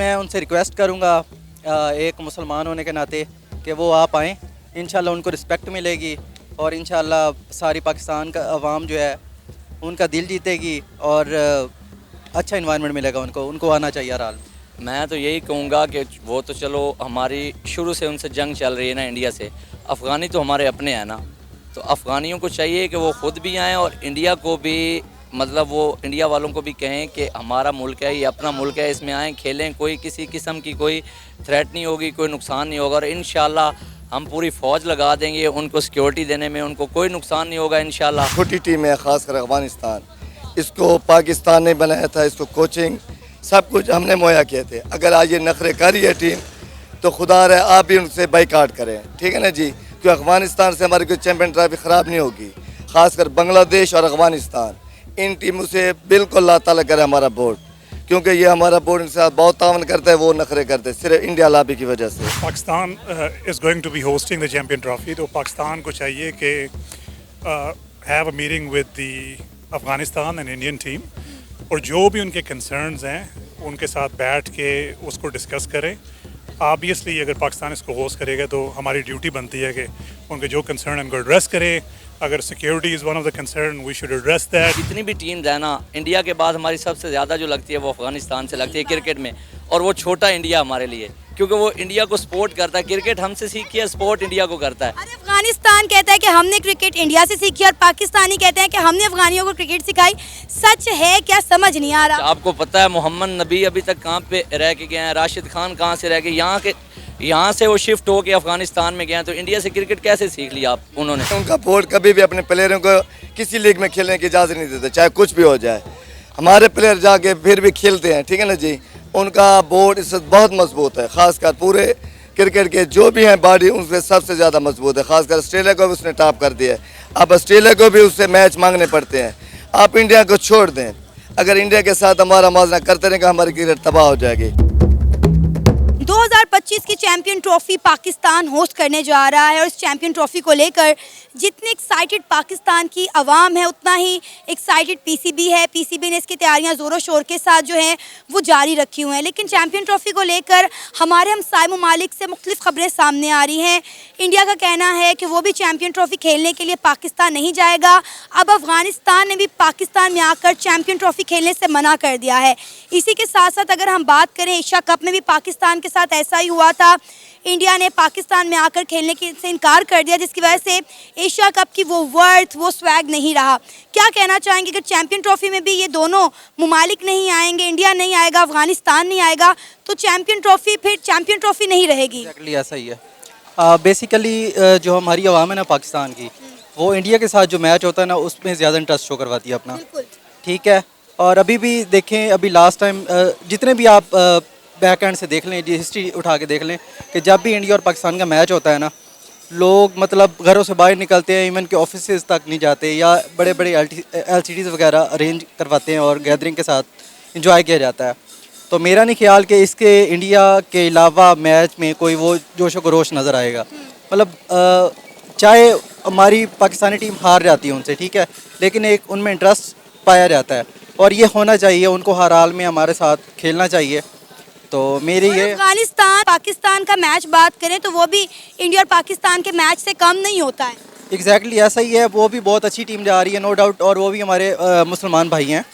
मैं उनसे रिक्वेस्ट करूँगा एक मुसलमान होने के नाते कि वो आप आएँ, इंशाल्लाह उनको रिस्पेक्ट मिलेगी और इंशाल्लाह सारी पाकिस्तान का अवाम जो है उनका दिल जीतेगी और अच्छा इन्वायरमेंट मिलेगा उनको उनको आना चाहिए हर हाल। मैं तो यही कहूँगा कि वो तो चलो हमारी शुरू से उनसे जंग चल रही है ना इंडिया से, अफ़गानी तो हमारे अपने हैं ना, तो अफ़गानियों को चाहिए कि वो ख़ुद भी आएँ और इंडिया को भी मतलब वो इंडिया वालों को भी कहें कि हमारा मुल्क है, ये अपना मुल्क है, इसमें आएँ खेलें, कोई किसी किस्म की कोई थ्रेट नहीं होगी, कोई नुकसान नहीं होगा और इंशाल्लाह हम पूरी फ़ौज लगा देंगे उनको सिक्योरिटी देने में, उनको कोई नुकसान नहीं होगा इंशाल्लाह। छोटी टीम है, ख़ासकर अफ़गानिस्तान, इसको पाकिस्तान ने बनाया था, इसको कोचिंग सब कुछ हमने मुहैया किए थे। अगर आज ये नखरे कर रही है टीम तो खुदा रहे आप भी उनसे बाइकाट करें, ठीक है ना जी, क्योंकि अफ़गानिस्तान से हमारी कोई चैम्पियन ट्रॉफी ख़राब नहीं होगी। ख़ासकर बांग्लादेश और अफ़गानिस्तान इन टीमों से बिल्कुल अल्लाह ताला करे हमारा बोर्ड, क्योंकि ये हमारा बोर्ड इनके साथ बहुत तावन करता है, वो नखरे करते हैं सिर्फ इंडिया लाबी की वजह से। Pakistan is going to be hosting the champion trophy, तो पाकिस्तान को चाहिए कि have a meeting with the Afghanistan and Indian team और जो भी उनके कंसर्न्स हैं उनके साथ बैठ के उसको डिस्कस करें। ऑब्वियसली अगर पाकिस्तान इसको होस्ट करेगा तो हमारी ड्यूटी बनती है कि उनके जो कंसर्न उनको एड्रेस करें। अगर security is one of the concern we should address that. जितनी भी टीम्स है ना, इंडिया के बाद हमारी सबसे ज़्यादा जो लगती है वो अफ़गानिस्तान से लगती है क्रिकेट में, और वो छोटा इंडिया हमारे लिए, क्योंकि वो इंडिया को सपोर्ट करता है, क्रिकेट हमसे सीख के सपोर्ट इंडिया को करता है। अरे अफगानिस्तान कहता है कि हमने क्रिकेट इंडिया से सीखी और पाकिस्तानी कहते हैं कि हमने अफगानियों को क्रिकेट सिखाई। सच है क्या, समझ नहीं आ रहा। आपको पता है मोहम्मद नबी अभी तक कहाँ पे रह के गए हैं, राशिद खान कहाँ से रह गए, यहाँ से वो शिफ्ट हो के अफगानिस्तान में गए हैं, तो इंडिया से क्रिकेट कैसे सीख लिया आप उन्होंने? उनका बोर्ड कभी भी अपने प्लेयरों को किसी लीग में खेलने की इजाज़त नहीं देता, चाहे कुछ भी हो जाए। हमारे प्लेयर जाके फिर भी खेलते हैं, ठीक है ना जी। उनका बोर्ड इस बहुत मजबूत है, ख़ासकर पूरे क्रिकेट के जो भी हैं बॉडी उनसे सबसे ज़्यादा मजबूत है। ख़ासकर ऑस्ट्रेलिया को भी उसने टॉप कर दिया है, अब ऑस्ट्रेलिया को भी उससे मैच मांगने पड़ते हैं। आप इंडिया को छोड़ दें, अगर इंडिया के साथ हमारा मुआवजा करते रहेंगे हमारी क्रिकेट तबाह हो जाएगी। 2025 की चैंपियन ट्रॉफी पाकिस्तान होस्ट करने जा रहा है और इस चैंपियन ट्रॉफी को लेकर जितनी एक्साइटेड पाकिस्तान की आवाम है उतना ही एक्साइटेड पीसीबी है। पीसीबी ने इसकी तैयारियां ज़ोरों शोर के साथ जो हैं वो जारी रखी हुई हैं, लेकिन चैंपियन ट्रॉफी को लेकर हमारे हमसाय ममालिक से मुख्तलिफ खबरें सामने आ रही हैं। इंडिया का कहना है कि वो भी चैंपियन ट्रॉफी खेलने के लिए पाकिस्तान नहीं जाएगा। अब अफगानिस्तान ने भी पाकिस्तान में आकर चैंपियन ट्रॉफी खेलने से मना कर दिया है। इसी के साथ साथ अगर हम बात करें एशिया कप में भी पाकिस्तान के साथ ऐसा ही हुआ था, इंडिया ने पाकिस्तान में आकर खेलने से इनकार कर दिया, जिसकी वजह से एशिया कप की वो वर्थ वो स्वैग नहीं रहा। क्या कहना चाहेंगे अगर चैंपियन ट्रॉफी में भी ये दोनों ममालिक नहीं आएंगे, इंडिया नहीं आएगा, अफगानिस्तान नहीं आएगा, तो चैंपियन ट्रॉफी फिर चैंपियन ट्रॉफी नहीं रहेगी? एक्जैक्टली ऐसा ही है। बेसिकली जो हमारी आवाम है ना पाकिस्तान की, वो इंडिया के साथ जो मैच होता है ना उसमें ज़्यादा इंटरेस्ट शो करवाती है अपना, ठीक है। और अभी भी देखें, अभी लास्ट टाइम जितने भी आप बैक एंड से देख लें, हिस्ट्री उठा के देख लें कि जब भी इंडिया और पाकिस्तान का मैच होता है ना, लोग मतलब घरों से बाहर निकलते हैं, इवन के ऑफिसेज तक नहीं जाते, या बड़े बड़े LCDs वगैरह अरेंज करवाते हैं और गैदरिंग के साथ इंजॉय किया जाता है। तो मेरा नहीं ख्याल कि इसके इंडिया के अलावा मैच में कोई वो जोश व खरोश नज़र आएगा। मतलब चाहे हमारी पाकिस्तानी टीम हार जाती है उनसे, ठीक है, लेकिन एक उनमें इंटरेस्ट पाया जाता है और ये होना चाहिए, उनको हर हाल में हमारे साथ खेलना चाहिए। तो मेरी ये अफगानिस्तान पाकिस्तान का मैच बात करें तो वो भी इंडिया और पाकिस्तान के मैच से कम नहीं होता है। एग्जैक्टली ऐसा ही है, वो भी बहुत अच्छी टीम जा रही है नो डाउट, और वो भी हमारे मुसलमान भाई हैं,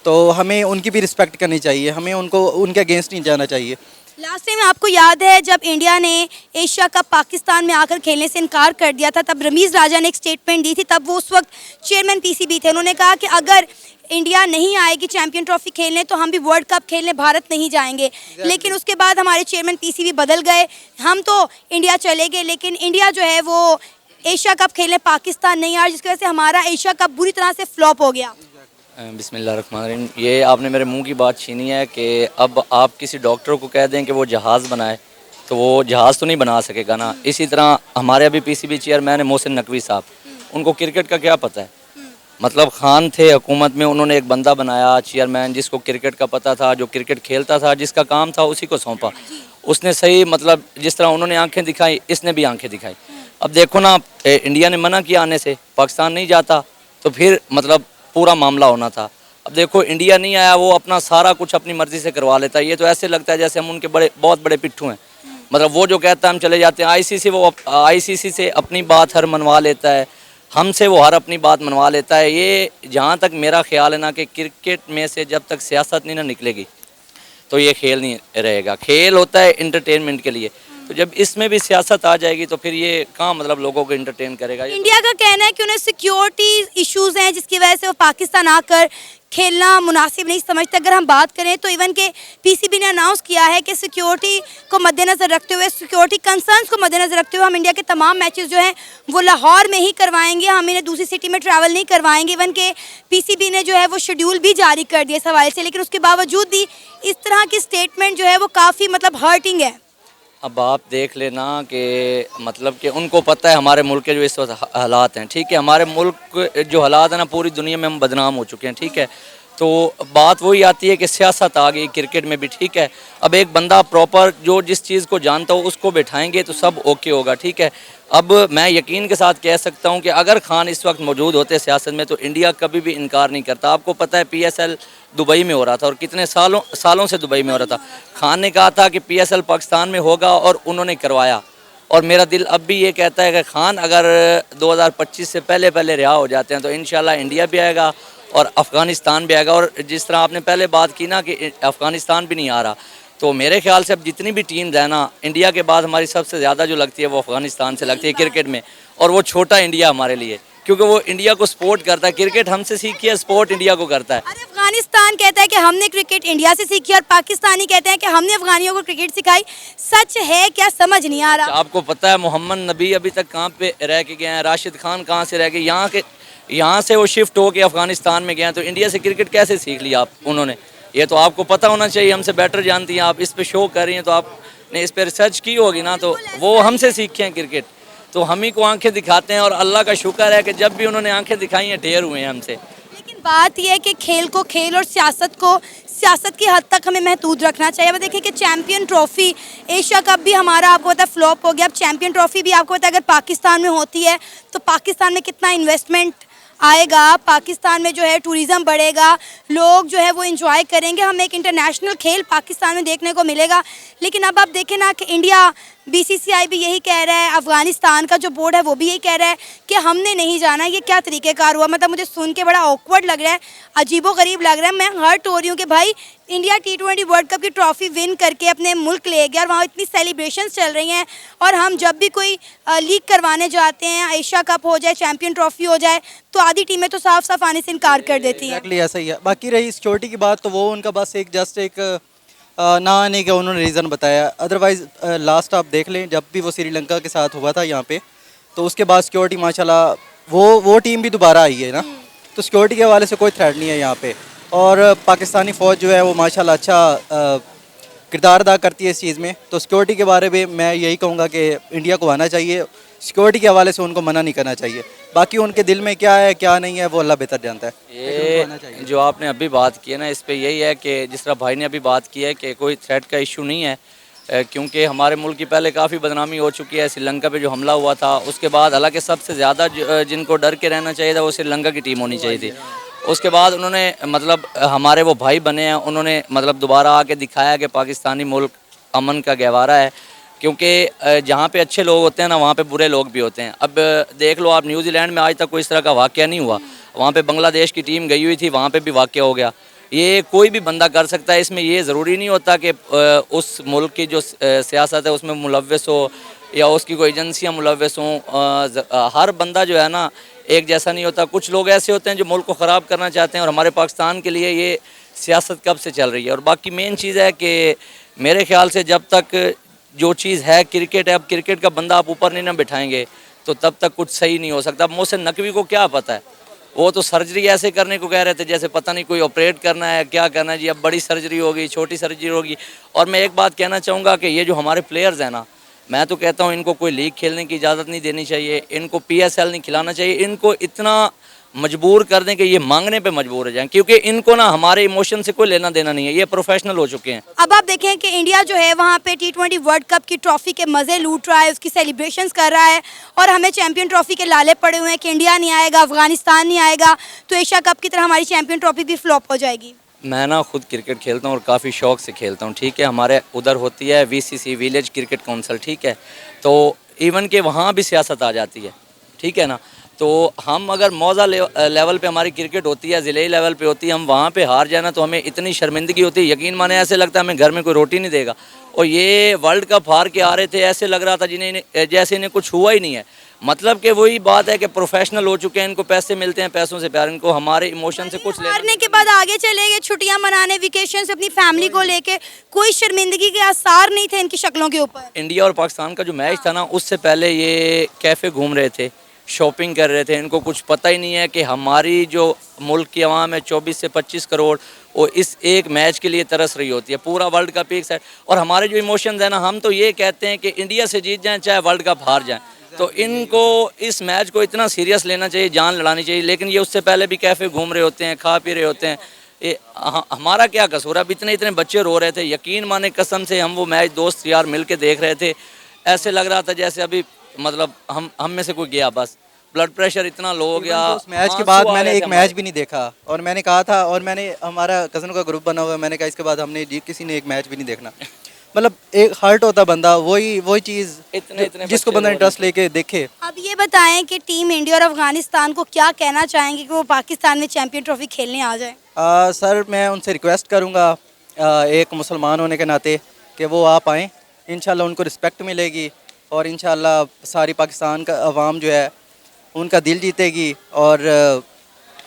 तो हमें उनकी भी रिस्पेक्ट करनी चाहिए, हमें उनको उनके अगेंस्ट नहीं जाना चाहिए। लास्ट टाइम आपको याद है जब इंडिया ने एशिया कप पाकिस्तान में आकर खेलने से इनकार कर दिया था, तब रमीज़ राजा ने एक स्टेटमेंट दी थी, तब वो उस वक्त चेयरमैन पीसीबी थे। उन्होंने कहा कि अगर इंडिया नहीं आएगी चैंपियन ट्रॉफी खेलने तो हम भी वर्ल्ड कप खेलने भारत नहीं जाएंगे। लेकिन उसके बाद हमारे चेयरमैन पीसीबी बदल गए, हम तो इंडिया चले गए, लेकिन इंडिया जो है वो एशिया कप खेलने पाकिस्तान नहीं आया, जिसकी वजह से हमारा एशिया कप बुरी तरह से फ्लॉप हो गया। बिस्मिल्लाहिर्रहमानिर्रहीम, ये आपने मेरे मुंह की बात छीनी है कि अब आप किसी डॉक्टर को कह दें कि वो जहाज़ बनाए तो वो जहाज़ तो नहीं बना सकेगा ना। इसी तरह हमारे अभी पीसीबी चेयरमैन है मोहसिन नकवी साहब, उनको क्रिकेट का क्या पता है? मतलब खान थे हुकूमत में, उन्होंने एक बंदा बनाया चेयरमैन जिसको क्रिकेट का पता था, जो क्रिकेट खेलता था, जिसका काम था उसी को सौंपा। उसने सही मतलब जिस तरह उन्होंने आंखें दिखाई, इसने भी आंखें दिखाई। अब देखो ना, इंडिया ने मना किया आने से, पाकिस्तान नहीं जाता, तो फिर मतलब पूरा मामला होना था। अब देखो इंडिया नहीं आया, वो अपना सारा कुछ अपनी मर्जी से करवा लेता है। ये तो ऐसे लगता है जैसे हम उनके बहुत बड़े पिट्ठू हैं। मतलब वो जो कहता है हम चले जाते हैं। आईसीसी वो आईसीसी से अपनी बात हर मनवा लेता है, हमसे वो हर अपनी बात मनवा लेता है। ये जहाँ तक मेरा ख्याल है ना कि क्रिकेट में से जब तक सियासत नहीं ना निकलेगी तो ये खेल नहीं रहेगा। खेल होता है इंटरटेनमेंट के लिए, तो जब इसमें भी सियासत आ जाएगी तो फिर ये कहाँ मतलब लोगों को इंटरटेन करेगा। इंडिया का कहना है कि उन्हें सिक्योरिटी इश्यूज हैं जिसकी वजह से वो पाकिस्तान आकर खेलना मुनासिब नहीं समझते। अगर हम बात करें तो इवन के पीसीबी ने अनाउंस किया है कि सिक्योरिटी को मद्देनज़र रखते हुए, सिक्योरिटी कंसर्न्स को मद्देनज़र रखते हुए हम इंडिया के तमाम मैचेस जो हैं वो लाहौर में ही करवाएंगे, हम इन्हें दूसरी सिटी में ट्रैवल नहीं करवाएंगे। इवन के पीसीबी ने जो है वो शेड्यूल भी जारी कर दिया इस हवाले से, लेकिन उसके बावजूद भी इस तरह की स्टेटमेंट जो है वो काफ़ी मतलब हर्टिंग है। अब आप देख लेना कि मतलब कि उनको पता है हमारे मुल्क के जो इस वक्त हालात हैं, ठीक है। हमारे मुल्क जो हालात है ना, पूरी दुनिया में हम बदनाम हो चुके हैं, ठीक है। तो बात वही आती है कि सियासत आ गई क्रिकेट में भी, ठीक है। अब एक बंदा प्रॉपर जो जिस चीज़ को जानता हो उसको बैठाएंगे तो सब ओके होगा, ठीक है। अब मैं यकीन के साथ कह सकता हूं कि अगर खान इस वक्त मौजूद होते सियासत में तो इंडिया कभी भी इनकार नहीं करता। आपको पता है पीएसएल दुबई में हो रहा था और कितने सालों से दुबई में हो रहा था। खान ने कहा था कि पीएसएल पाकिस्तान में होगा और उन्होंने करवाया। और मेरा दिल अब भी ये कहता है कि खान अगर 2025 से पहले रिहा हो जाते हैं तो इंशाल्लाह इंडिया भी आएगा और अफ़गानिस्तान भी आएगा। और जिस तरह आपने पहले बात की ना कि अफ़गानिस्तान भी नहीं आ रहा, तो मेरे ख्याल से अब जितनी भी टीम्स है ना, इंडिया के बाद हमारी सबसे ज़्यादा जो लगती है वो अफ़गानिस्तान से लगती है क्रिकेट में। और वो छोटा इंडिया हमारे लिए, क्योंकि वो इंडिया को सपोर्ट करता है। क्रिकेट हमसे सीखी है, स्पोर्ट इंडिया को करता है। अरे अफगानिस्तान कहता है कि हमने क्रिकेट इंडिया से सीखी और पाकिस्तानी कहते हैं कि हमने अफगानियों को क्रिकेट सिखाई। सच है क्या, समझ नहीं आ रहा। आपको पता है मोहम्मद नबी अभी तक कहाँ पे रह के गए हैं, राशिद खान कहाँ से रह गए, यहाँ से वो शिफ्ट हो के अफगानिस्तान में गए हैं, तो इंडिया से क्रिकेट कैसे सीख लिया उन्होंने? ये तो आपको पता होना चाहिए, हमसे बेटर जानती हैं। आप इस पे शो कर रही हैं तो आपने इस पे रिसर्च की होगी ना, तो वो हमसे सीखे हैं क्रिकेट, तो हम ही को आंखें दिखाते हैं। और अल्लाह का शुक्र है कि जब भी उन्होंने आंखें दिखाई हैं ढेर हुए हैं हमसे। लेकिन बात यह है कि खेल को खेल और सियासत को सियासत की हद तक हमें महदूद रखना चाहिए। अब देखिए कि चैम्पियन ट्रॉफी, एशिया कप भी हमारा आपको पता है फ्लॉप हो गया। अब चैम्पियन ट्रॉफी भी आपको पता है अगर पाकिस्तान में होती है तो पाकिस्तान में कितना इन्वेस्टमेंट आएगा, पाकिस्तान में जो है टूरिज़्म बढ़ेगा, लोग जो है वो एंजॉय करेंगे, हमें एक इंटरनेशनल खेल पाकिस्तान में देखने को मिलेगा। लेकिन अब आप देखें ना कि इंडिया, बीसीसीआई भी यही कह रहा है, अफ़गानिस्तान का जो बोर्ड है वो भी यही कह रहा है कि हमने नहीं जाना। ये क्या तरीक़ेकार हुआ? मतलब मुझे सुन के बड़ा ऑकवर्ड लग रहा है, अजीबोगरीब लग रहा है। मैं हर्ट हो रही हूँ कि भाई इंडिया T20 वर्ल्ड कप की ट्रॉफ़ी विन करके अपने मुल्क ले गया और वहाँ इतनी सेलिब्रेशंस चल रही हैं, और हम जब भी कोई लीग करवाने जाते हैं, एशिया कप हो जाए, चैम्पियन ट्रॉफ़ी हो जाए, तो आधी टीमें तो साफ साफ आने से इनकार कर देती हैं। एग्जैक्टली ऐसा ही है। बाकी रही सिक्योरिटी की बात, तो वो उनका बस एक जस्ट एक ना आने का उन्होंने रीज़न बताया। अदरवाइज़ लास्ट आप देख लें, जब भी वो श्रीलंका के साथ हुआ था यहाँ पे, तो उसके बाद सिक्योरिटी माशाल्लाह वो टीम भी दोबारा आई है ना, तो सिक्योरिटी के हवाले से कोई थ्रेट नहीं है यहाँ पे। और पाकिस्तानी फ़ौज जो है वो माशाल्लाह अच्छा किरदार अदा करती है इस चीज़ में। तो सिक्योरिटी के बारे में मैं यही कहूँगा कि इंडिया को आना चाहिए, सिक्योरिटी के हवाले से उनको मना नहीं करना चाहिए। बाकी उनके दिल में क्या है क्या नहीं है वो अल्लाह बेहतर जानता है। ये जो आपने अभी बात की है ना, इस पे यही है कि जिस तरह भाई ने अभी बात की है कि कोई थ्रेट का इशू नहीं है, क्योंकि हमारे मुल्क की पहले काफ़ी बदनामी हो चुकी है। श्रीलंका पे जो हमला हुआ था उसके बाद, हालांकि सबसे ज़्यादा जिनको डर के रहना चाहिए था वो श्रीलंका की टीम होनी चाहिए थी। उसके बाद उन्होंने मतलब हमारे वो भाई बने हैं, उन्होंने मतलब दोबारा आके दिखाया कि पाकिस्तानी मुल्क अमन का गहवारा है, क्योंकि जहाँ पे अच्छे लोग होते हैं ना वहाँ पे बुरे लोग भी होते हैं। अब देख लो आप, न्यूजीलैंड में आज तक कोई इस तरह का वाक़या नहीं हुआ, वहाँ पे बांग्लादेश की टीम गई हुई थी, वहाँ पे भी वाक़या हो गया। ये कोई भी बंदा कर सकता है, इसमें ये ज़रूरी नहीं होता कि उस मुल्क की जो सियासत है उसमें मुलव्वस हो या उसकी कोई एजेंसियाँ मुलव्वस हों। हर बंदा जो है ना एक जैसा नहीं होता। कुछ लोग ऐसे होते हैं जो मुल्क को ख़राब करना चाहते हैं, और हमारे पाकिस्तान के लिए ये सियासत कब से चल रही है। और बाकी मेन चीज़ है कि मेरे ख्याल से जब तक जो चीज़ है क्रिकेट है, अब क्रिकेट का बंदा आप ऊपर नहीं ना बिठाएंगे तो तब तक कुछ सही नहीं हो सकता। अब मोहसिन नकवी को क्या पता है, वो तो सर्जरी ऐसे करने को कह रहे थे जैसे पता नहीं कोई ऑपरेट करना है, क्या करना है जी। अब बड़ी सर्जरी होगी, छोटी सर्जरी होगी। और मैं एक बात कहना चाहूँगा कि ये जो हमारे प्लेयर्स हैं ना, मैं तो कहता हूँ इनको कोई लीग खेलने की इजाज़त नहीं देनी चाहिए, इनको PSL नहीं खिलाना चाहिए, इनको इतना मजबूर कर दें कि ये मांगने पे मजबूर हो जाएं, क्योंकि इनको ना हमारे इमोशन से कोई लेना देना नहीं है, ये प्रोफेशनल हो चुके हैं। अब आप देखें कि इंडिया जो है वहाँ पे T20 वर्ल्ड कप की ट्रॉफी के मज़े लूट रहा है, उसकी सेलिब्रेशंस कर रहा है, और हमें चैंपियन ट्रॉफी के लाले पड़े हुए हैं कि इंडिया नहीं आएगा, अफगानिस्तान नहीं आएगा, तो एशिया कप की तरह हमारी चैंपियन ट्रॉफी भी फ्लॉप हो जाएगी। मैं ना खुद क्रिकेट खेलता हूँ और काफ़ी शौक से खेलता हूँ, ठीक है। हमारे उधर होती है VCC, विलेज क्रिकेट काउंसिल, ठीक है। तो इवन के वहाँ भी सियासत आ जाती है, ठीक है ना। तो हम अगर मौजा लेवल पे हमारी क्रिकेट होती है, ज़िले लेवल पे होती है, हम वहाँ पे हार जाना तो हमें इतनी शर्मिंदगी होती है, यकीन माने ऐसे लगता है हमें घर में कोई रोटी नहीं देगा। और ये वर्ल्ड कप हार के आ रहे थे, ऐसे लग रहा था जिन्हें जैसे इन्हें कुछ हुआ ही नहीं है। मतलब कि वही बात है कि प्रोफेशनल हो चुके हैं, इनको पैसे मिलते हैं, पैसों से प्यार, इनको हमारे इमोशन से कुछ लेना। हारने के बाद आगे चले गए छुट्टियां मनाने, वेकेशन से अपनी फैमिली को लेके, कोई शर्मिंदगी के आसार नहीं थे इनकी शक्लों के ऊपर। इंडिया और पाकिस्तान का जो मैच था ना, उससे पहले ये कैफ़े घूम रहे थे, शॉपिंग कर रहे थे। इनको कुछ पता ही नहीं है कि हमारी जो मुल्क की आवाम है 24 से 25 करोड़, वो इस एक मैच के लिए तरस रही होती है। पूरा वर्ल्ड कप एक साइड, और हमारे जो इमोशंस हैं ना, हम तो ये कहते हैं कि इंडिया से जीत जाएं चाहे वर्ल्ड कप हार जाएं। तो इनको इस मैच को इतना सीरियस लेना चाहिए, जान लड़ानी चाहिए। लेकिन ये उससे पहले भी कैफ़े घूम रहे होते हैं, खा पी रहे होते हैं। ये हमारा क्या कसूर है? अब इतने बच्चे रो रहे थे, यकीन माने कसम से, हम वो मैच दोस्त यार मिल के देख रहे थे, ऐसे लग रहा था जैसे अभी मतलब हम में से कोई गया, बस ब्लड प्रेशर इतना लो हो गया। उस मैच के बाद मैंने एक मैच भी नहीं देखा, और मैंने कहा था, और मैंने हमारा कज़न का ग्रुप बना हुआ है, मैंने कहा इसके बाद हमने किसी ने एक मैच भी नहीं देखना। मतलब एक हर्ट होता बंदा, वही चीज़ जिसको बंदा इंटरेस्ट लेके देखे। अब ये बताएं कि टीम इंडिया और अफगानिस्तान को क्या कहना चाहेंगे कि वो पाकिस्तान में चैंपियन ट्रॉफी खेलने आ जाए? सर मैं उनसे रिक्वेस्ट करूँगा एक मुसलमान होने के नाते कि वो आप आएँ, इंशाल्लाह उनको रिस्पेक्ट मिलेगी, और इंशाल्लाह सारी पाकिस्तान का अवाम जो है उनका दिल जीतेगी, और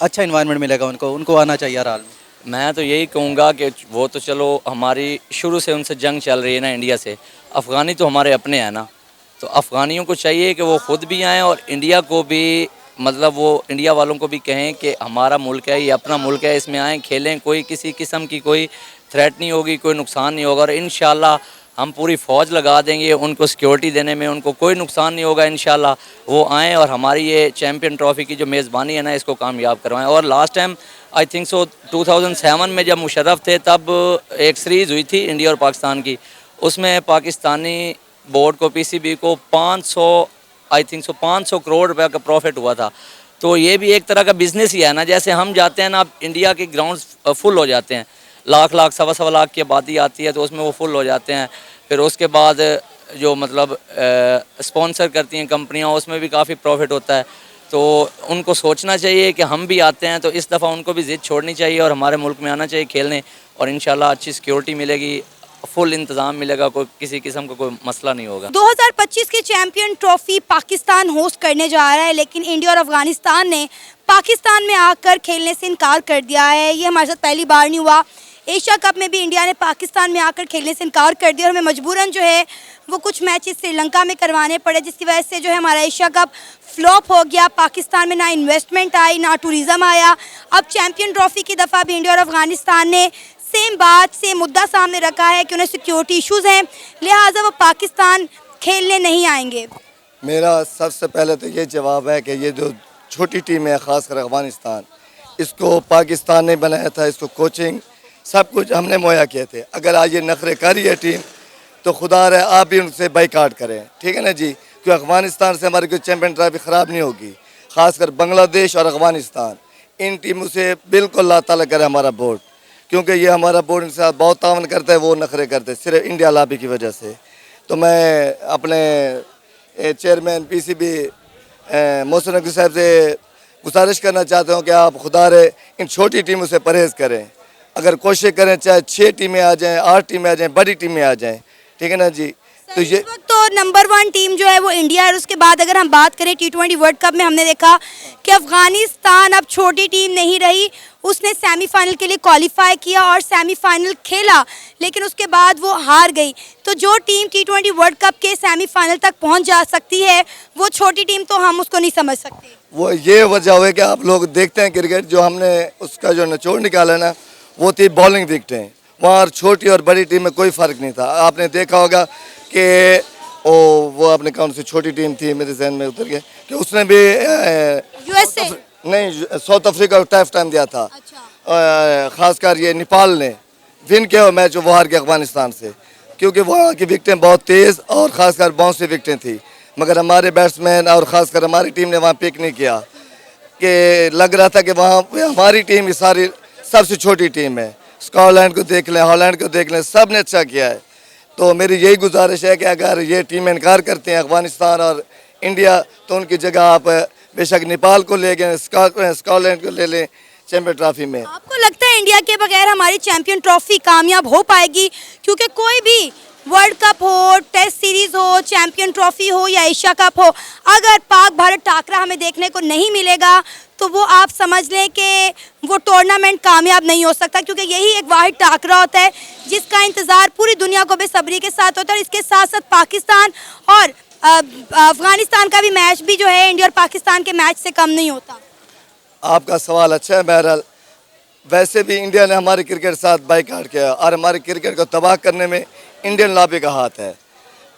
अच्छा इन्वायरमेंट मिलेगा उनको आना चाहिए हर हाल में। मैं तो यही कहूँगा कि वो तो चलो हमारी शुरू से उनसे जंग चल रही है ना इंडिया से, अफ़गानी तो हमारे अपने हैं ना, तो अफ़गानियों को चाहिए कि वो ख़ुद भी आएँ और इंडिया को भी, मतलब वो इंडिया वालों को भी कहें कि हमारा मुल्क है, ये अपना मुल्क है, इसमें आएँ, खेलें, कोई किसी किस्म की कोई थ्रेट नहीं होगी, कोई नुकसान नहीं होगा, और इंशाल्लाह हम पूरी फ़ौज लगा देंगे उनको सिक्योरिटी देने में, उनको कोई नुकसान नहीं होगा। इंशाल्लाह वो आएँ और हमारी ये चैम्पियन ट्रॉफ़ी की जो मेज़बानी है ना, इसको कामयाब करवाएं। और last time I think so 2007 में जब मुशर्रफ थे, तब एक सीरीज़ हुई थी इंडिया और पाकिस्तान की, उसमें पाकिस्तानी बोर्ड को, PCB को 500 करोड़ रुपये का प्रॉफिट हुआ था। तो ये भी एक तरह का बिज़नेस ही है ना, जैसे हम जाते हैं ना, अब इंडिया के ग्राउंड फुल हो जाते हैं, लाख सवा लाख की आबादी आती है, तो उसमें वो फुल हो जाते हैं। फिर उसके बाद जो मतलब स्पॉन्सर करती हैं कंपनियां, उसमें भी काफ़ी प्रॉफिट होता है। तो उनको सोचना चाहिए कि हम भी आते हैं, तो इस दफ़ा उनको भी ज़िद छोड़नी चाहिए और हमारे मुल्क में आना चाहिए खेलने, और इंशाल्लाह अच्छी सिक्योरिटी मिलेगी, फुल इंतज़ाम मिलेगा, कोई किसी किस्म का कोई मसला नहीं होगा। 2025 की चैंपियन ट्रॉफी पाकिस्तान होस्ट करने जा रहा है, लेकिन इंडिया और अफगानिस्तान ने पाकिस्तान में आकर खेलने से इनकार कर दिया है। ये हमारे साथ पहली बार नहीं हुआ। एशिया कप में भी इंडिया ने पाकिस्तान में आकर खेलने से इनकार कर दिया, और हमें मजबूरन जो है वो कुछ मैचेस श्रीलंका में करवाने पड़े, जिसकी वजह से जो है हमारा एशिया कप फ्लॉप हो गया। पाकिस्तान में ना इन्वेस्टमेंट आई, ना टूरिज़म आया। अब चैंपियन ट्रॉफी की दफ़ा भी इंडिया और अफगानिस्तान ने सेम मुद्दा सामने रखा है कि उन्हें सिक्योरिटी इशूज़ हैं, लिहाजा वो पाकिस्तान खेलने नहीं आएंगे। मेरा सबसे पहले तो ये जवाब है कि ये जो छोटी टीम है, ख़ासकर अफगानिस्तान, इसको पाकिस्तान ने बनाया था, इसको कोचिंग सब कुछ हमने मुहैया किए थे। अगर आज ये नखरेकारी है टीम, तो खुदा रहे आप भी उनसे बाइकाट करें, ठीक है ना जी, क्योंकि अफगानिस्तान से हमारी कोई चैम्पियन ट्रॉफी ख़राब नहीं होगी। ख़ासकर बांग्लादेश और अफगानिस्तान, इन टीमों से बिल्कुल अल्लाह ताला करे हमारा बोर्ड, क्योंकि ये हमारा बोर्ड इनके साथ बहुत तावन करता है, वो नखरे करते हैं सिर्फ इंडिया लॉबी की वजह से। तो मैं अपने चेयरमैन PCB मोहसिन नकवी साहब से गुजारिश करना चाहता हूँ कि आप खुदा रहे इन छोटी टीमों से परहेज़ करें। अगर कोशिश करें चाहे 6 टीमें आ जाएं, 8 टीमें आ जाएं, बड़ी टीमें आ जाएं, ठीक है ना जी। तो ये इस वक्त तो नंबर 1 टीम जो है वो इंडिया है। और उसके बाद अगर हम बात करें T20 वर्ल्ड कप में, हमने देखा कि अफगानिस्तान अब छोटी टीम नहीं रही, उसने सेमीफाइनल के लिए क्वालिफाई किया और सेमीफाइनल खेला, लेकिन उसके बाद वो हार गई। तो जो टीम T20 वर्ल्ड कप के सेमीफाइनल तक पहुंच जा सकती है, वो छोटी टीम तो हम उसको नहीं समझ सकते। वो ये वजह है कि आप लोग देखते हैं क्रिकेट, जो हमने उसका जो निचोड़ निकाला ना, वो थी बॉलिंग विकेटें। वहाँ छोटी और बड़ी टीम में कोई फ़र्क नहीं था। आपने देखा होगा कि वो अपने कौन सी छोटी टीम थी, मेरे जहन में उतर गया, कि उसने भी नहीं, साउथ अफ्रीका को टफ टाइम दिया था। अच्छा। खासकर ये नेपाल ने विन किया वो मैच, वो हार गया अफगानिस्तान से, क्योंकि वहाँ की विकेटें बहुत तेज़ और ख़ासकर बाउंसी विकेटें थी। मगर हमारे बैट्समैन और ख़ासकर हमारी टीम ने वहाँ पिक नहीं किया, कि लग रहा था कि वहाँ पे हमारी टीम ये सारी सबसे छोटी टीम है। स्कॉटलैंड को देख लें, हॉलैंड को देख लें, सब ने अच्छा किया है। तो मेरी यही गुजारिश है कि अगर ये टीम इनकार करते हैं अफगानिस्तान और इंडिया, तो उनकी जगह आप बेशक नेपाल को ले गए, स्कॉटलैंड को ले लें चैंपियन ट्रॉफी में। आपको लगता है इंडिया के बगैर हमारी चैंपियन ट्रॉफी कामयाब हो पाएगी? क्योंकि कोई भी वर्ल्ड कप हो, टेस्ट सीरीज हो, चैंपियन ट्रॉफी हो या एशिया कप हो, अगर पाक भारत टाकरा हमें देखने को नहीं मिलेगा तो वो आप समझ लें कि वो टूर्नामेंट कामयाब नहीं हो सकता, क्योंकि यही एक वाहिद टाकरा होता है जिसका इंतज़ार पूरी दुनिया को बेसब्री के साथ होता है। और इसके साथ साथ पाकिस्तान और अफगानिस्तान का भी मैच भी जो है इंडिया और पाकिस्तान के मैच से कम नहीं होता। आपका सवाल अच्छा है। बहरहाल वैसे भी इंडिया ने हमारे क्रिकेट साथ बाइकआउट किया और हमारे क्रिकेट को तबाह करने में इंडियन लॉबी का हाथ है।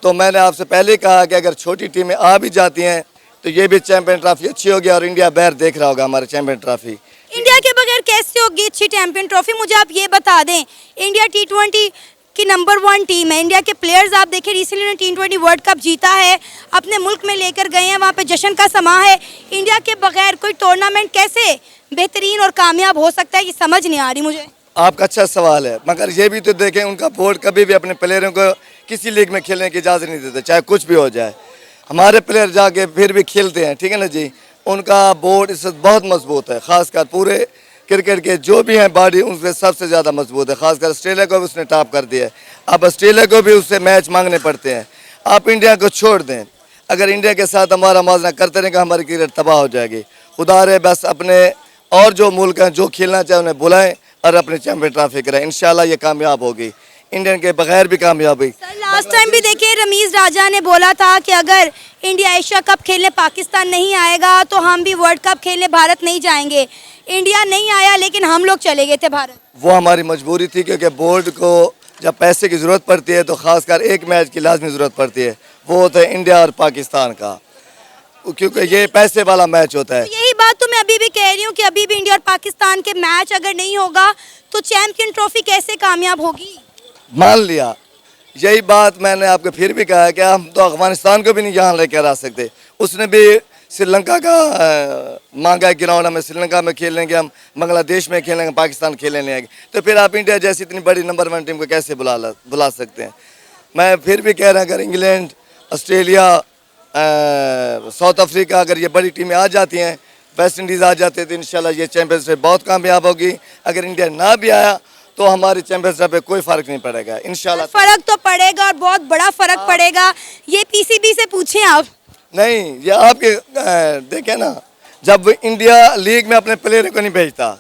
तो मैंने आपसे पहले कहा कि अगर छोटी टीमें आ भी जाती हैं तो ये भी चैंपियन ट्रॉफी अच्छी होगी और इंडिया बाहर देख रहा होगा हमारे चैंपियन ट्रॉफी। इंडिया के बगैर कैसे होगी अच्छी चैंपियन ट्रॉफी? मुझे आप ये बता दें, इंडिया T20 की नंबर 1 टीम है। इंडिया के प्लेयर्स आप देखें, रिसेंटली ने T20 वर्ल्ड कप जीता है, अपने मुल्क में लेकर गए हैं, वहाँ पे जश्न का समा है। इंडिया के बगैर कोई टूर्नामेंट कैसे बेहतरीन और कामयाब हो सकता है, ये समझ नहीं आ रही मुझे। आपका अच्छा सवाल है, मगर ये भी तो देखें उनका बोर्ड कभी भी अपने प्लेयरों को किसी लीग में खेलने की इजाज़त नहीं देता, चाहे कुछ भी हो जाए। हमारे प्लेयर जाके फिर भी खेलते हैं, ठीक है ना जी। उनका बोर्ड इस वक्त बहुत मजबूत है, खासकर पूरे क्रिकेट के जो भी हैं बॉडी उनसे सबसे ज़्यादा मजबूत है। खासकर ऑस्ट्रेलिया को भी उसने टॉप कर दिया है। अब ऑस्ट्रेलिया को भी उससे मैच मांगने पड़ते हैं। आप इंडिया को छोड़ दें, अगर इंडिया के साथ हमारा मुआवजा करते रहेंगे हमारी क्रिकेट तबाह हो जाएगी। खुदा रहे बस अपने और जो मुल्क हैं जो खेलना चाहे उन्हें बुलाएं और अपने चैंपियन ट्रॉफी कराएं, इंशाल्लाह ये कामयाब होगी, इंडियन के बगैर भी कामयाब हुई। सर लास्ट टाइम भी देखिए रमीज राजा ने बोला था कि अगर इंडिया एशिया कप खेलने पाकिस्तान नहीं आएगा तो हम भी वर्ल्ड कप खेलने भारत नहीं जाएंगे। इंडिया नहीं आया लेकिन हम लोग चले गए थे भारत। वो हमारी मजबूरी थी, क्योंकि बोर्ड को जब पैसे की ज़रूरत पड़ती है तो ख़ासकर एक मैच की लाजमी ज़रूरत पड़ती है, वो होता है इंडिया और पाकिस्तान का, क्योंकि ये पैसे वाला मैच होता है। तो यही बात तो मैं अभी भी कह रही हूँ कि अभी भी इंडिया और पाकिस्तान के मैच अगर नहीं होगा तो चैंपियन ट्रॉफी कैसे कामयाब होगी? मान लिया, यही बात मैंने आपको फिर भी कहा है कि हम तो अफगानिस्तान को भी नहीं यहाँ लेकर आ सकते। उसने भी श्रीलंका का मांगा है ग्राउंड, हमें श्रीलंका में खेल लेंगे, हम बांग्लादेश में खेलेंगे, पाकिस्तान खेलने नहीं आएंगे। तो फिर आप इंडिया जैसी इतनी बड़ी नंबर 1 टीम को कैसे बुला सकते हैं? मैं फिर भी कह रहा हूँ, अगर इंग्लैंड, ऑस्ट्रेलिया, साउथ अफ्रीका, अगर ये बड़ी टीमें आ जाती हैं, वेस्ट इंडीज़ आ जाते हैं, तो इंशाल्लाह ये चैंपियनशिप बहुत कामयाब होगी। अगर इंडिया ना भी आया तो हमारी चैंपियनशिप पे कोई फ़र्क नहीं पड़ेगा इंशाल्लाह। फर्क तो पड़ेगा और बहुत बड़ा फर्क पड़ेगा, ये पीसीबी से पूछें आप। नहीं, ये आपके देखें ना, जब इंडिया लीग में अपने प्लेयर को नहीं भेजता,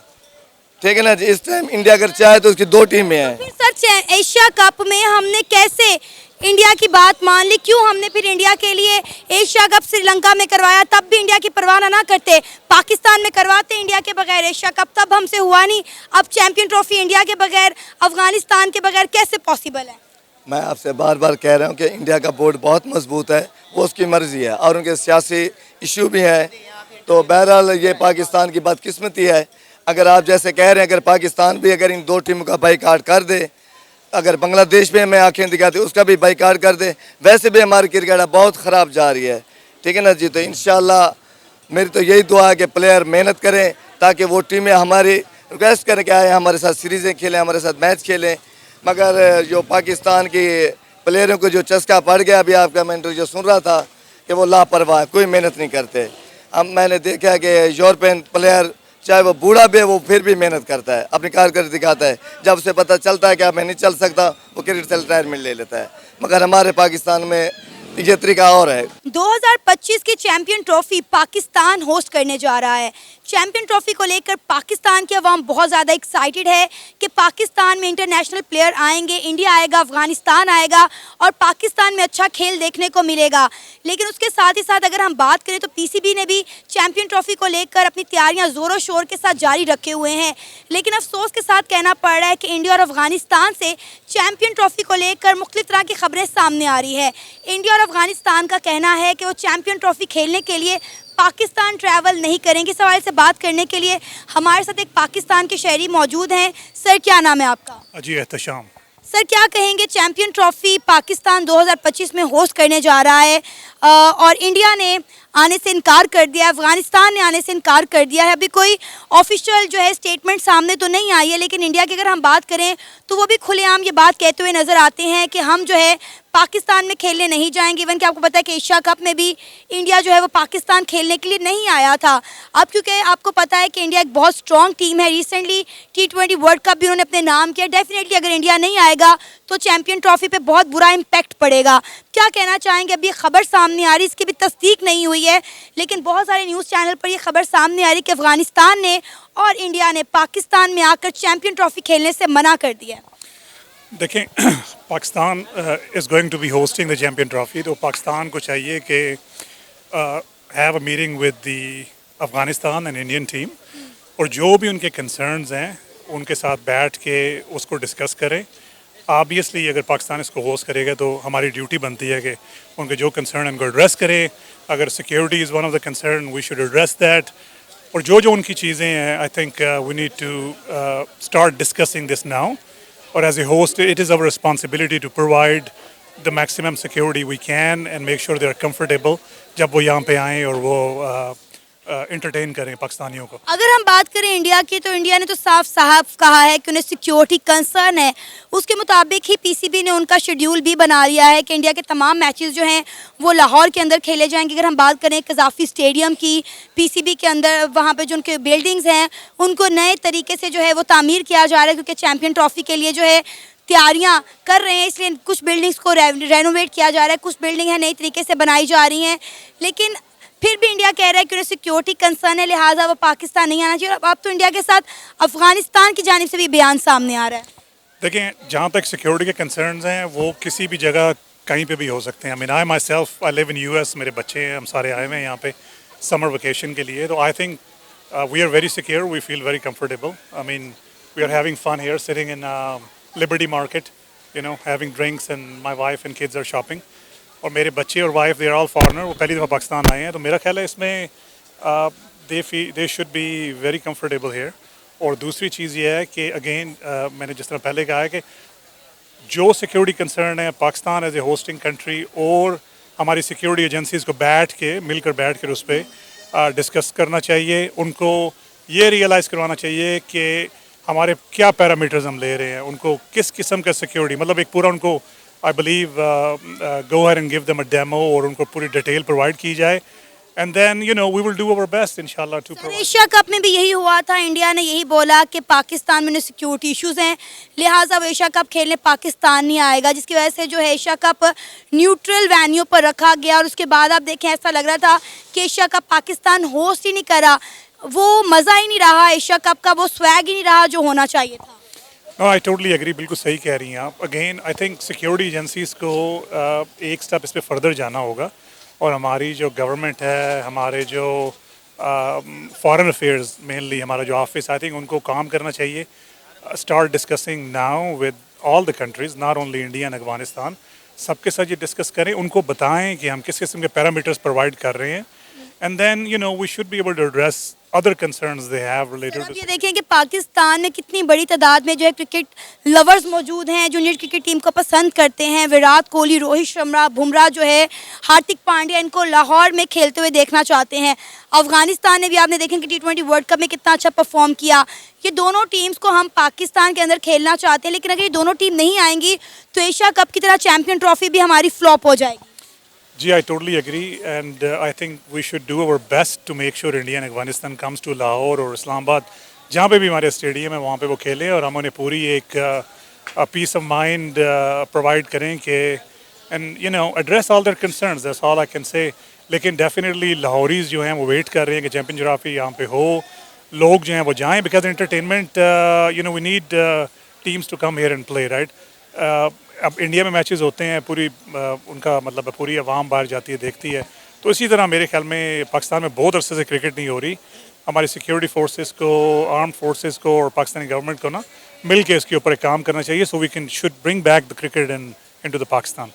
ठीक है ना जी, इस टाइम इंडिया अगर चाहे तो उसकी 2 टीमें हैं। फिर सच है एशिया कप में हमने कैसे इंडिया की बात मान ली? क्यों हमने फिर इंडिया के लिए एशिया कप श्रीलंका में करवाया, तब भी इंडिया की परवाह ना करते, पाकिस्तान में करवाते इंडिया के बगैर एशिया कप, तब हमसे हुआ नहीं। अब चैंपियन ट्रॉफी इंडिया के बगैर, अफगानिस्तान के बगैर कैसे पॉसिबल है? मैं आपसे बार बार कह रहा हूँ कि इंडिया का बोर्ड बहुत मजबूत है, वो उसकी मर्जी है और उनके सियासी इशू भी हैं। तो बहरहाल ये पाकिस्तान की बदकिस्मती है। अगर आप जैसे कह रहे हैं, अगर पाकिस्तान भी अगर इन 2 टीमों का बाइकाट कर दे, अगर बांग्लादेश में हमें आंखें दिखाते उसका भी बाइकाट कर दे, वैसे भी हमारी क्रिकेट बहुत ख़राब जा रही है, ठीक है ना जी। तो इंशाल्लाह मेरी तो यही दुआ है कि प्लेयर मेहनत करें ताकि वो टीमें हमारी रिक्वेस्ट करके आए, हमारे साथ सीरीज़ें खेलें, हमारे साथ मैच खेलें। मगर जो पाकिस्तान की प्लेयरों को जो चस्का पड़ गया, अभी आपका मैं इंटरव्यू सुन रहा था कि वो लापरवाह, कोई मेहनत नहीं करते। अब मैंने देखा कि यूरोपियन प्लेयर चाहे वो बूढ़ा भी है वो फिर भी मेहनत करता है, अपनी कारकर्दगी दिखाता है। जब उसे पता चलता है कि अब मैं नहीं चल सकता, वो क्रिकेट से रिटायरमेंट ले लेता है। मगर हमारे पाकिस्तान में ये तरीका और है। 2025 की चैंपियन ट्रॉफी पाकिस्तान होस्ट करने जा रहा है। चैंपियन ट्रॉफी को लेकर पाकिस्तान की आवाम बहुत ज़्यादा एक्साइटेड है कि पाकिस्तान में इंटरनेशनल प्लेयर आएंगे, इंडिया आएगा, अफगानिस्तान आएगा और पाकिस्तान में अच्छा खेल देखने को मिलेगा। लेकिन उसके साथ ही साथ अगर हम बात करें तो पीसीबी ने भी चैंपियन ट्रॉफी को लेकर अपनी तैयारियां ज़ोरों शोर के साथ जारी रखे हुए हैं। लेकिन अफसोस के साथ कहना पड़ रहा है कि इंडिया और अफगानिस्तान से चैंपियन ट्रॉफी को लेकर मुख्तलिफ तरह की खबरें सामने आ रही है। इंडिया और अफगानिस्तान का कहना है कि वो चैंपियन ट्रॉफी खेलने के लिए पाकिस्तान ट्रैवल नहीं करेंगे। इस सवाल से बात करने के लिए हमारे साथ एक पाकिस्तान के शहरी मौजूद हैं। सर, क्या नाम है आपका? अजी एहतशाम। सर, क्या कहेंगे, चैंपियन ट्रॉफी पाकिस्तान 2025 में होस्ट करने जा रहा है और इंडिया ने आने से इनकार कर दिया है, अफगानिस्तान ने आने से इनकार कर दिया है। अभी कोई ऑफिशियल जो है स्टेटमेंट सामने तो नहीं आई है, लेकिन इंडिया की अगर हम बात करें तो वो भी खुलेआम ये बात कहते हुए नज़र आते हैं कि हम जो है पाकिस्तान में खेलने नहीं जाएंगे। इवन कि आपको पता है कि एशिया कप में भी इंडिया जो है वो पाकिस्तान खेलने के लिए नहीं आया था। अब क्योंकि आपको पता है कि इंडिया एक बहुत स्ट्रॉन्ग टीम है, रिसेंटली T20 वर्ल्ड कप भी उन्होंने अपने नाम किया। डेफिनेटली अगर इंडिया नहीं आएगा तो चैंपियन ट्रॉफी पे बहुत बुरा इम्पैक्ट पड़ेगा। क्या कहना चाहेंगे? अभी खबर सामने आ रही, इसकी भी तस्दीक नहीं हुई है, लेकिन बहुत सारे न्यूज़ चैनल पर ये खबर सामने आ रही कि अफगानिस्तान ने और इंडिया ने पाकिस्तान में आकर चैंपियन ट्रॉफी खेलने से मना कर दिया है। देखें, Pakistan is going to be hosting the champion trophy, तो पाकिस्तान को चाहिए कि have a meeting with the Afghanistan and Indian team और जो भी उनके कंसर्न्स हैं उनके साथ बैठ के उसको डिस्कस करें। ऑब्वियसली अगर पाकिस्तान इसको होस्ट करेगा तो हमारी ड्यूटी बनती है कि उनके जो कंसर्न उनको एड्रेस करें। अगर security is one of the concern, we should address that. और जो जो उनकी चीज़ें हैं, I think we need to start discussing this now. और as a host, it is our responsibility to provide the maximum security we can and make sure they are comfortable जब वो यहाँ पे आएँ और वो entertain करें पाकिस्तानियों को। अगर हम बात करें इंडिया की, तो इंडिया ने तो साफ साफ कहा है कि उन्हें सिक्योरिटी कंसर्न है। उसके मुताबिक ही पीसीबी ने उनका शेड्यूल भी बना लिया है कि इंडिया के तमाम मैचेस जो हैं वो लाहौर के अंदर खेले जाएंगे। अगर हम बात करें कज़ाफ़ी स्टेडियम की, पीसीबी के अंदर वहाँ पे जो उनके बिल्डिंग्स हैं उनको नए तरीके से जो है वो तामीर किया जा रहा है, क्योंकि चैम्पियन ट्रॉफी के लिए जो है तैयारियां कर रहे हैं, इसलिए कुछ बिल्डिंग्स को रेनोवेट किया जा रहा है, कुछ बिल्डिंग है नई तरीके से बनाई जा रही हैं। लेकिन फिर भी इंडिया कह रहा है कि उन्हें सिक्योरिटी कंसर्न है, लिहाजा वो पाकिस्तान नहीं आना चाहिए। और अब तो इंडिया के साथ अफगानिस्तान की जानिब से भी बयान सामने आ रहा है। देखें, जहाँ तक सिक्योरिटी के कंसर्न्स हैं वो किसी भी जगह कहीं पे भी हो सकते हैं। I myself I live in US, मेरे बच्चे हैं, हम सारे आए हुए हैं यहाँ पे समर वेकेशन के लिए। तो I think we are very secure, we feel very comfortable. I mean we are having fun here sitting in Liberty Market, you know, having drinks and my wife and kids are shopping. और मेरे बच्चे और wife, they are all foreigner, वो पहली दफ़ा पाकिस्तान आए हैं। तो मेरा ख्याल है इसमें they should be very comfortable here. और दूसरी चीज़ ये है कि अगेन मैंने जिस तरह पहले कहा है कि जो सिक्योरिटी कंसर्न है Pakistan as a hosting country और हमारी सिक्योरिटी एजेंसीज़ को मिलकर बैठ कर उस पर डिस्कस करना चाहिए। उनको ये रियलाइज़ करवाना चाहिए कि हमारे क्या पैरामीटर्स हम ले रहे हैं, उनको किस किस्म का सिक्योरिटी, मतलब एक पूरा उनको I believe go ahead and give them a demo और उनको पूरी डिटेल प्रोवाइड की जाए। And then you know we will do our best इंशाल्लाह टू प्रोवाइड। एशिया कप में भी यही हुआ था, इंडिया ने यही बोला कि पाकिस्तान में सिक्योरिटी इश्यूज हैं, लिहाजा वो एशिया कप खेलने पाकिस्तान नहीं आएगा, जिसकी वजह से जो है एशिया कप न्यूट्रल वेन्यू पर रखा गया। और उसके बाद आप देखें, ऐसा लग रहा था कि एशिया कप पाकिस्तान होस्ट ही नहीं करा, वो मज़ा ही नहीं रहा एशिया कप का, वो स्वैग ही नहीं रहा जो होना चाहिए था। नो, आई टोटली एग्री, बिल्कुल सही कह रही हैं आप। Again I think security agencies को एक स्टेप इस पर फर्दर जाना होगा और हमारी जो गवर्नमेंट है, हमारे जो फॉरेन अफेयर्स मेनली हमारा जो ऑफिस, आई थिंक उनको काम करना चाहिए। Start discussing now with all the countries, not only India and Afghanistan, सबके साथ ये डिस्कस करें, उनको बताएं कि हम किस किस्म के पैरामीटर्स प्रोवाइड कर रहे हैं। And then you know we should be able to address other concerns they have related आप to ये देखें कि पाकिस्तान में कितनी बड़ी तादाद में जो है क्रिकेट लवर्स मौजूद हैं, जो इंडियन क्रिकेट टीम को पसंद करते हैं। विराट कोहली, रोहित शर्मा, बुमराह जो है, हार्दिक पांड्या, इनको लाहौर में खेलते हुए देखना चाहते हैं। अफगानिस्तान ने भी आपने देखें कि T20 वर्ल्ड कप में कितना अच्छा परफॉर्म किया। ये दोनों टीम्स को हम पाकिस्तान के अंदर खेलना चाहते हैं, लेकिन अगर ये दोनों टीम नहीं आएंगी तो एशिया कप की तरह चैम्पियन ट्रॉफी भी हमारी फ्लॉप हो जाएगी। जी, I totally agree and I think we should do our best to make sure India and Afghanistan comes to Lahore और इस्लामाबाद, जहाँ पे भी हमारे स्टेडियम है वहाँ पे वो खेलें और हम उन्हें पूरी एक पीस ऑफ माइंड प्रोवाइड करें कि and you know address all their concerns, that's all I can say. लेकिन डेफिनेटली लाहौरीज जो हैं वो वेट कर रहे हैं कि चैम्पियन ट्रॉफी यहाँ पे हो, लोग जो हैं वो जाएँ, because entertainment you know we need teams to come here and play, right. अब इंडिया में मैचेस होते हैं, पूरी उनका मतलब पूरी आवाम बाहर जाती है, देखती है। तो इसी तरह मेरे ख्याल में पाकिस्तान में बहुत अरसे से क्रिकेट नहीं हो रही। हमारी सिक्योरिटी फोर्सेस को, आर्म फोर्सेस को और पाकिस्तानी गवर्नमेंट को ना मिल के इसके ऊपर काम करना चाहिए, so we can should bring back the cricket into the Pakistan.